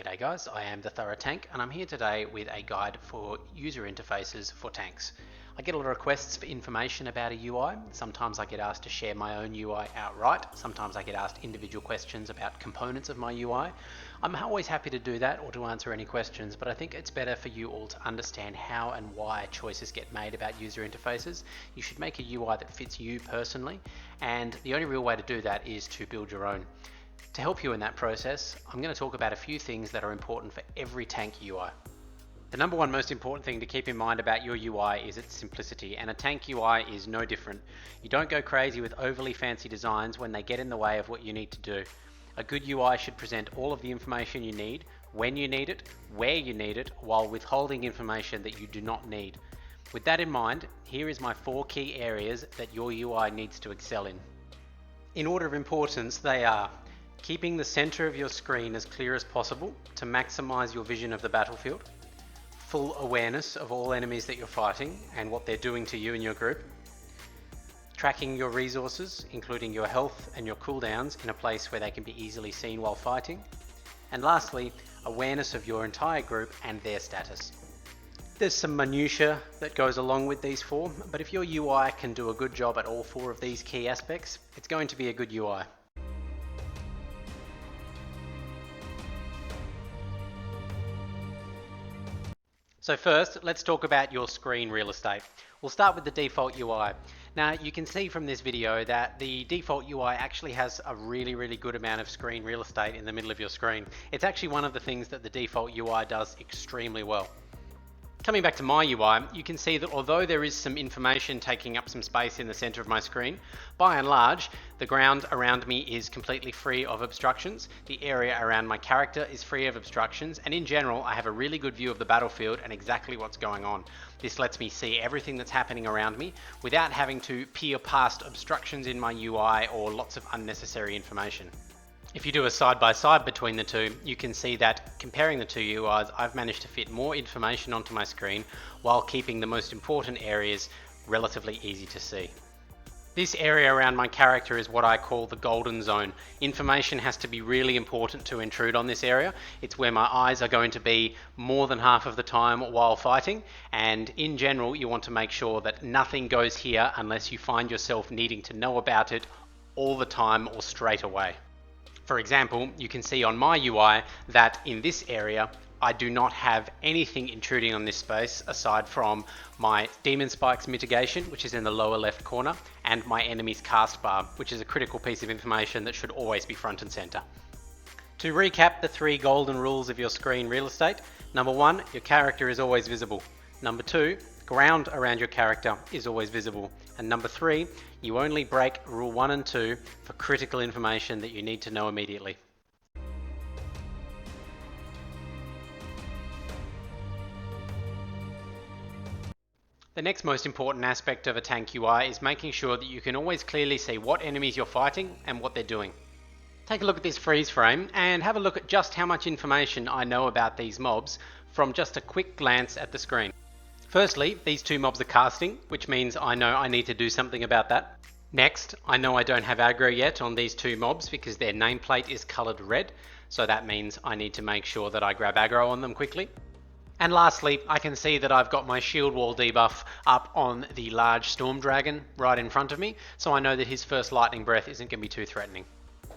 G'day guys, I am the Thorough Tank and I'm here today with a guide for user interfaces for tanks. I get a lot of requests for information about a UI. Sometimes I get asked to share my own UI outright. Sometimes I get asked individual questions about components of my UI. I'm always happy to do that or to answer any questions, but I think it's better for you all to understand how and why choices get made about user interfaces. You should make a UI that fits you personally, and the only real way to do that is to build your own. To help you in that process, I'm going to talk about a few things that are important for every tank UI. The number one most important thing to keep in mind about your UI is its simplicity, and a tank UI is no different. You don't go crazy with overly fancy designs when they get in the way of what you need to do. A good UI should present all of the information you need, when you need it, where you need it, while withholding information that you do not need. With that in mind, here is my 4 key areas that your UI needs to excel in. In order of importance, they are keeping the center of your screen as clear as possible to maximize your vision of the battlefield, full awareness of all enemies that you're fighting and what they're doing to you and your group, tracking your resources, including your health and your cooldowns, in a place where they can be easily seen while fighting, and lastly, awareness of your entire group and their status. There's some minutiae that goes along with these 4, but if your UI can do a good job at all 4 of these key aspects, it's going to be a good UI. So first, let's talk about your screen real estate. We'll start with the default UI. Now you can see from this video that the default UI actually has a really good amount of screen real estate in the middle of your screen. It's actually one of the things that the default UI does extremely well. Coming back to my UI, you can see that although there is some information taking up some space in the center of my screen, by and large, the ground around me is completely free of obstructions. The area around my character is free of obstructions, and in general, I have a really good view of the battlefield and exactly what's going on. This lets me see everything that's happening around me without having to peer past obstructions in my UI or lots of unnecessary information. If you do a side-by-side between the two, you can see that comparing the two UIs, I've managed to fit more information onto my screen while keeping the most important areas relatively easy to see. This area around my character is what I call the golden zone. Information has to be really important to intrude on this area. It's where my eyes are going to be more than half of the time while fighting, and in general you want to make sure that nothing goes here unless you find yourself needing to know about it all the time or straight away. For example, you can see on my UI that in this area, I do not have anything intruding on this space aside from my Demon Spikes mitigation, which is in the lower left corner, and my enemy's cast bar, which is a critical piece of information that should always be front and center. To recap the 3 golden rules of your screen real estate, number 1, your character is always visible. Number 2, ground around your character is always visible. And number 3, you only break rule 1 and 2 for critical information that you need to know immediately. The next most important aspect of a tank UI is making sure that you can always clearly see what enemies you're fighting and what they're doing. Take a look at this freeze frame and have a look at just how much information I know about these mobs from just a quick glance at the screen. Firstly, these 2 mobs are casting, which means I know I need to do something about that. Next, I know I don't have aggro yet on these 2 mobs because their nameplate is colored red, so that means I need to make sure that I grab aggro on them quickly. And lastly, I can see that I've got my shield wall debuff up on the large storm dragon right in front of me, so I know that his first lightning breath isn't going to be too threatening.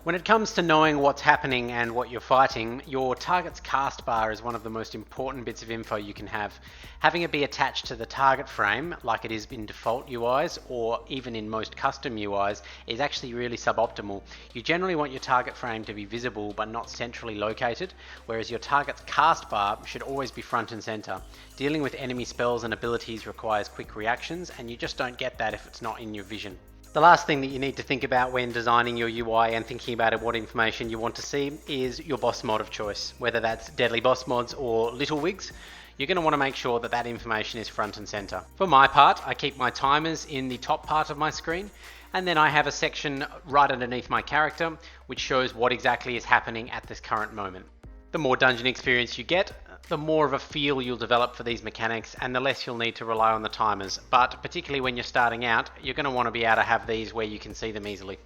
When it comes to knowing what's happening and what you're fighting, your target's cast bar is one of the most important bits of info you can have. Having it be attached to the target frame, like it is in default UIs or even in most custom UIs, is actually really suboptimal. You generally want your target frame to be visible but not centrally located, whereas your target's cast bar should always be front and center. Dealing with enemy spells and abilities requires quick reactions, and you just don't get that if it's not in your vision. The last thing that you need to think about when designing your UI and thinking about what information you want to see is your boss mod of choice. Whether that's Deadly Boss Mods or Little Wigs, you're going to want to make sure that that information is front and center. For my part, I keep my timers in the top part of my screen, and then I have a section right underneath my character which shows what exactly is happening at this current moment. The more dungeon experience you get, the more of a feel you'll develop for these mechanics and the less you'll need to rely on the timers. But particularly when you're starting out, you're going to want to be able to have these where you can see them easily.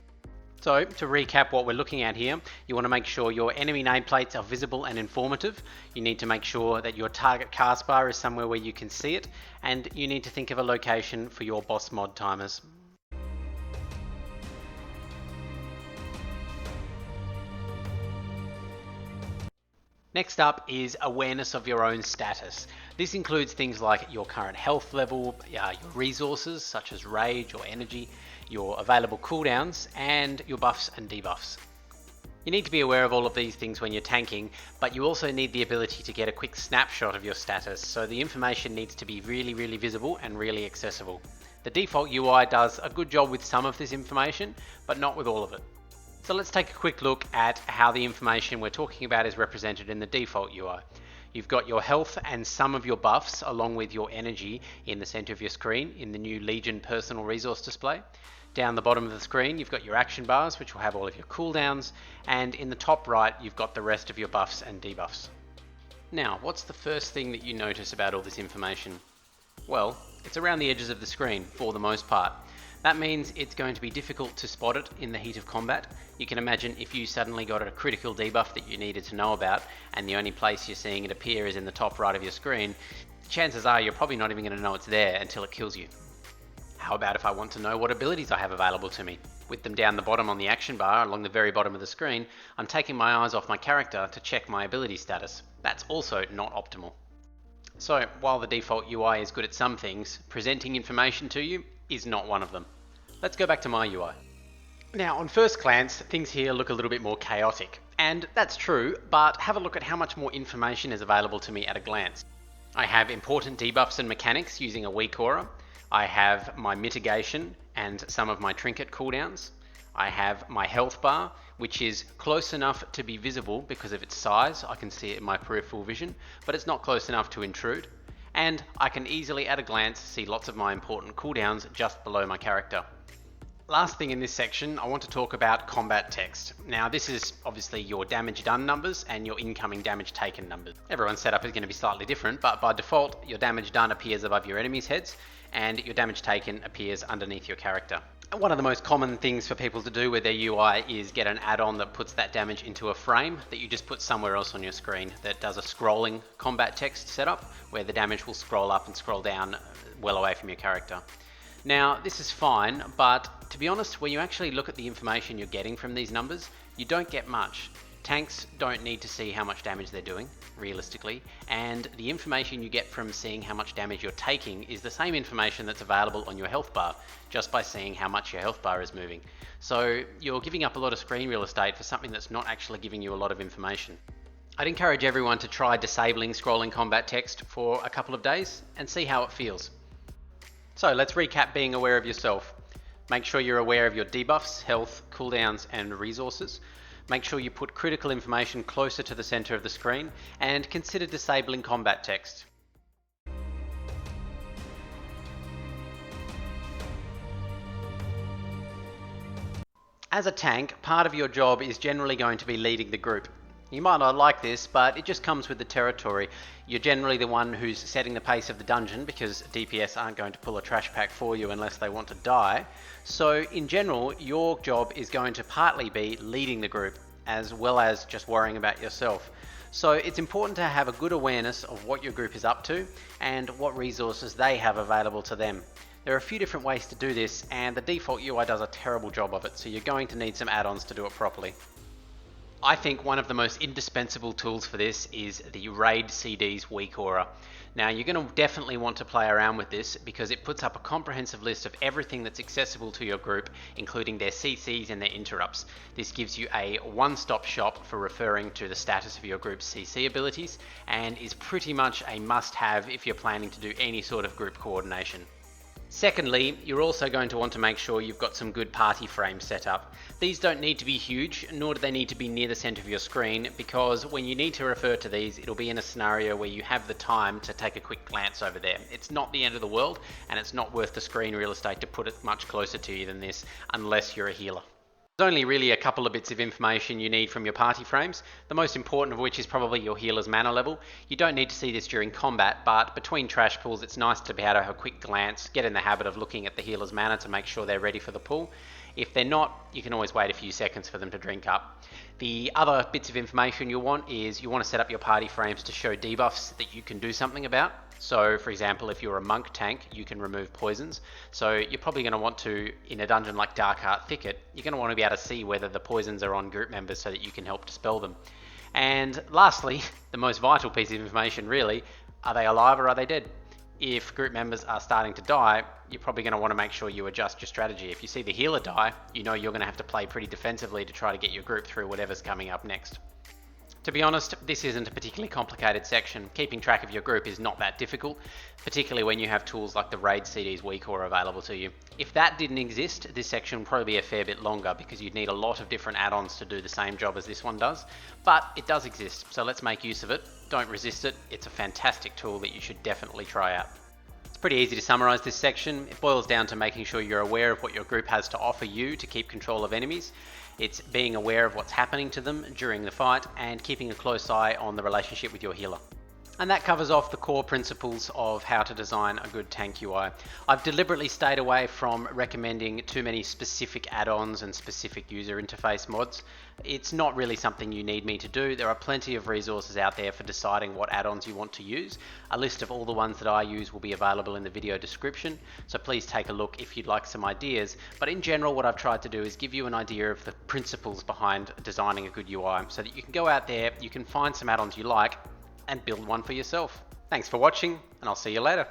So, to recap what we're looking at here, you want to make sure your enemy nameplates are visible and informative. You need to make sure that your target cast bar is somewhere where you can see it, and you need to think of a location for your boss mod timers. Next up is awareness of your own status. This includes things like your current health level, your resources such as rage or energy, your available cooldowns, and your buffs and debuffs. You need to be aware of all of these things when you're tanking, but you also need the ability to get a quick snapshot of your status, so the information needs to be really visible and really accessible. The default UI does a good job with some of this information, but not with all of it. So let's take a quick look at how the information we're talking about is represented in the default UI. You've got your health and some of your buffs along with your energy in the center of your screen in the new Legion personal resource display. Down the bottom of the screen you've got your action bars, which will have all of your cooldowns, and in the top right you've got the rest of your buffs and debuffs. Now, what's the first thing that you notice about all this information? Well, it's around the edges of the screen for the most part. That means it's going to be difficult to spot it in the heat of combat. You can imagine if you suddenly got a critical debuff that you needed to know about, and the only place you're seeing it appear is in the top right of your screen, chances are you're probably not even going to know it's there until it kills you. How about if I want to know what abilities I have available to me? With them down the bottom on the action bar along the very bottom of the screen, I'm taking my eyes off my character to check my ability status. That's also not optimal. So, while the default UI is good at some things, presenting information to you is not one of them. Let's go back to my UI. Now, on first glance, things here look a little bit more chaotic. And that's true, but have a look at how much more information is available to me at a glance. I have important debuffs and mechanics using a weak aura. I have my mitigation and some of my trinket cooldowns. I have my health bar, which is close enough to be visible because of its size. I can see it in my peripheral vision, but it's not close enough to intrude. And I can easily at a glance see lots of my important cooldowns just below my character. Last thing in this section, I want to talk about combat text. Now this is obviously your damage done numbers and your incoming damage taken numbers. Everyone's setup is going to be slightly different, but by default your damage done appears above your enemies' heads and your damage taken appears underneath your character. One of the most common things for people to do with their UI is get an add-on that puts that damage into a frame that you just put somewhere else on your screen that does a scrolling combat text setup where the damage will scroll up and scroll down well away from your character. Now this is fine, but to be honest, when you actually look at the information you're getting from these numbers, you don't get much. Tanks don't need to see how much damage they're doing, realistically, and the information you get from seeing how much damage you're taking is the same information that's available on your health bar, just by seeing how much your health bar is moving. So you're giving up a lot of screen real estate for something that's not actually giving you a lot of information. I'd encourage everyone to try disabling scrolling combat text for a couple of days and see how it feels. So let's recap being aware of yourself. Make sure you're aware of your debuffs, health, cooldowns, and resources. Make sure you put critical information closer to the center of the screen, and consider disabling combat text. As a tank, part of your job is generally going to be leading the group. You might not like this, but it just comes with the territory. You're generally the one who's setting the pace of the dungeon because DPS aren't going to pull a trash pack for you unless they want to die. So in general, your job is going to partly be leading the group as well as just worrying about yourself. So it's important to have a good awareness of what your group is up to and what resources they have available to them. There are a few different ways to do this, and the default UI does a terrible job of it, so you're going to need some add-ons to do it properly. I think one of the most indispensable tools for this is the Raid CD's weak aura. Now you're going to definitely want to play around with this because it puts up a comprehensive list of everything that's accessible to your group, including their CCs and their interrupts. This gives you a one-stop shop for referring to the status of your group's CC abilities and is pretty much a must-have if you're planning to do any sort of group coordination. Secondly, you're also going to want to make sure you've got some good party frames set up. These don't need to be huge, nor do they need to be near the center of your screen, because when you need to refer to these, it'll be in a scenario where you have the time to take a quick glance over there. It's not the end of the world, and it's not worth the screen real estate to put it much closer to you than this, unless you're a healer. only really a couple of bits of information you need from your party frames, the most important of which is probably your healer's mana level. You don't need to see this during combat, but between trash pulls it's nice to be able to have a quick glance, get in the habit of looking at the healer's mana to make sure they're ready for the pull. If they're not, you can always wait a few seconds for them to drink up. The other bits of information you'll want is you want to set up your party frames to show debuffs that you can do something about. So for example, if you're a monk tank, you can remove poisons. So you're probably going to want to, in a dungeon like Darkheart Thicket, you're going to want to be able to see whether the poisons are on group members so that you can help dispel them. And lastly, the most vital piece of information really, are they alive or are they dead? If group members are starting to die, you're probably going to want to make sure you adjust your strategy. If you see the healer die, you know you're going to have to play pretty defensively to try to get your group through whatever's coming up next. To be honest, this isn't a particularly complicated section. Keeping track of your group is not that difficult, particularly when you have tools like the Raid CD's WeCore available to you. If that didn't exist, this section would probably be a fair bit longer because you'd need a lot of different add-ons to do the same job as this one does. But it does exist, so let's make use of it. Don't resist it. It's a fantastic tool that you should definitely try out. It's pretty easy to summarize this section. It boils down to making sure you're aware of what your group has to offer you to keep control of enemies. It's being aware of what's happening to them during the fight and keeping a close eye on the relationship with your healer. And that covers off the core principles of how to design a good tank UI. I've deliberately stayed away from recommending too many specific add-ons and specific user interface mods. It's not really something you need me to do. There are plenty of resources out there for deciding what add-ons you want to use. A list of all the ones that I use will be available in the video description, so please take a look if you'd like some ideas. But in general, what I've tried to do is give you an idea of the principles behind designing a good UI so that you can go out there, you can find some add-ons you like, and build one for yourself. Thanks for watching, and I'll see you later.